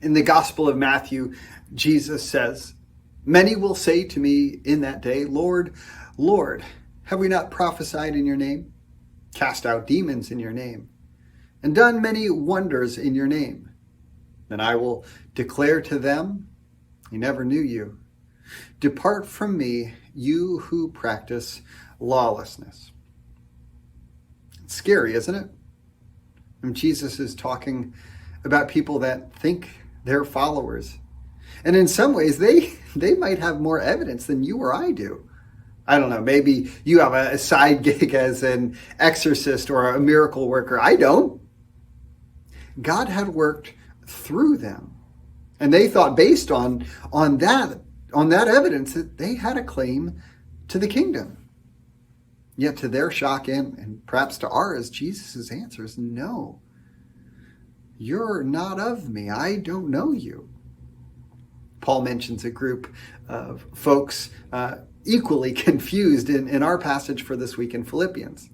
In the Gospel of Matthew, Jesus says, "Many will say to me in that day, 'Lord, Lord, have we not prophesied in your name, cast out demons in your name, and done many wonders in your name?' Then I will declare to them, 'I never knew you. Depart from me, you who practice lawlessness.'" It's scary, isn't it? And Jesus is talking about people that think they're followers. And in some ways, they might have more evidence than you or I do. I don't know, maybe you have a side gig as an exorcist or a miracle worker. I don't. God had worked through them. And they thought, based on that evidence, that they had a claim to the kingdom. Yet to their shock and perhaps to ours, Jesus' answer is no. You're not of me. I don't know you. Paul mentions a group of folks equally confused in our passage for this week in Philippians.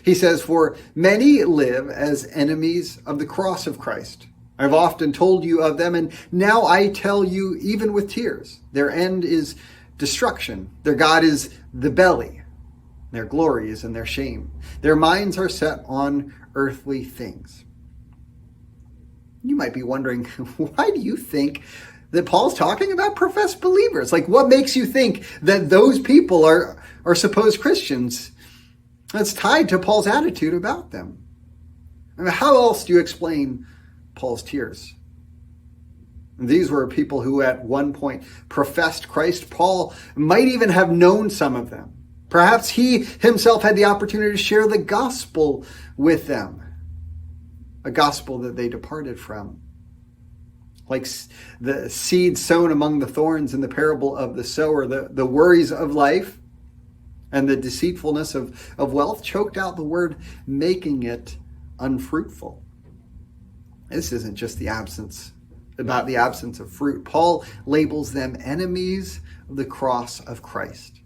He says, "For many live as enemies of the cross of Christ. I've often told you of them, and now I tell you even with tears. Their end is destruction. Their God is the belly. Their glory is in their shame. Their minds are set on earthly things." You might be wondering, why do you think that Paul's talking about professed believers? Like, what makes you think that those people are supposed Christians? That's tied to Paul's attitude about them. I mean, how else do you explain Paul's tears? These were people who at one point professed Christ. Paul might even have known some of them. Perhaps he himself had the opportunity to share the gospel with them, a gospel that they departed from. Like the seed sown among the thorns in the parable of the sower, the worries of life and the deceitfulness of wealth choked out the word, making it unfruitful. This isn't just about the absence of fruit. Paul labels them enemies of the cross of Christ.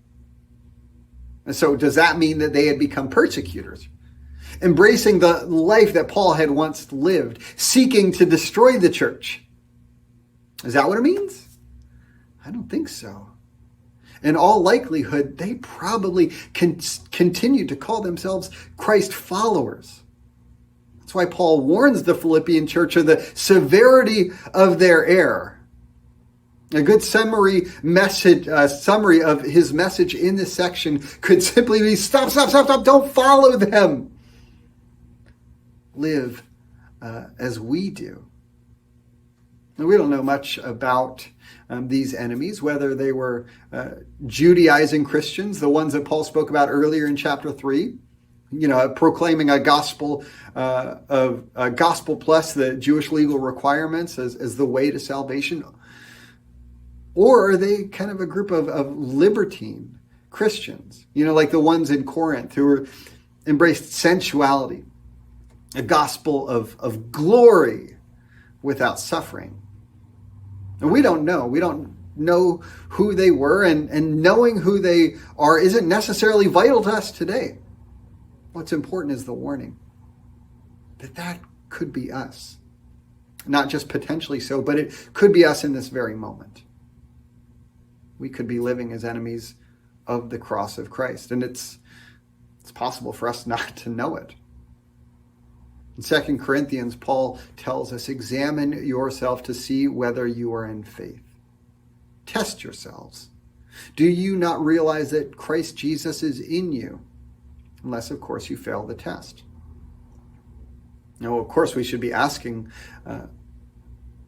And so does that mean that they had become persecutors, embracing the life that Paul had once lived, seeking to destroy the church? Is that what it means? I don't think so. In all likelihood, they probably continued to call themselves Christ followers. That's why Paul warns the Philippian church of the severity of their error. A good summary of his message in this section could simply be, stop, don't follow them. Live as we do. Now, we don't know much about these enemies, whether they were Judaizing Christians, the ones that Paul spoke about earlier in chapter 3, proclaiming a gospel gospel plus the Jewish legal requirements as the way to salvation. Or are they kind of a group of libertine Christians, like the ones in Corinth who embraced sensuality, a gospel of glory without suffering? And we don't know. We don't know who they were, and knowing who they are isn't necessarily vital to us today. What's important is the warning that could be us. Not just potentially so, but it could be us in this very moment. We could be living as enemies of the cross of Christ, and it's possible for us not to know it. In 2 Corinthians, Paul tells us, examine yourself to see whether you are in faith. Test yourselves. Do you not realize that Christ Jesus is in you? Unless, of course, you fail the test. Now, of course, we should be asking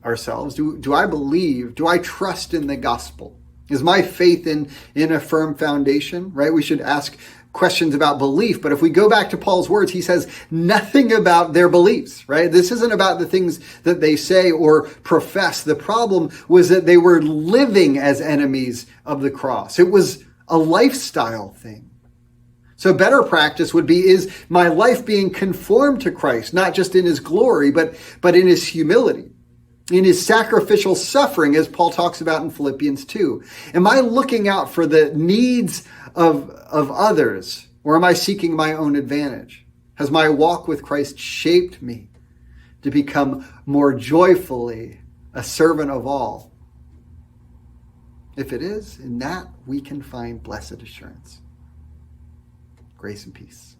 ourselves, do I believe, do I trust in the gospel? Is my faith in a firm foundation, right? We should ask questions about belief, but if we go back to Paul's words, he says nothing about their beliefs, right? This isn't about the things that they say or profess. The problem was that they were living as enemies of the cross. It was a lifestyle thing. So better practice would be, is my life being conformed to Christ, not just in his glory, but in his humility, in his sacrificial suffering, as Paul talks about in Philippians 2. Am I looking out for the needs of others, or am I seeking my own advantage? Has my walk with Christ shaped me to become more joyfully a servant of all? If it is, in that we can find blessed assurance. Grace and peace.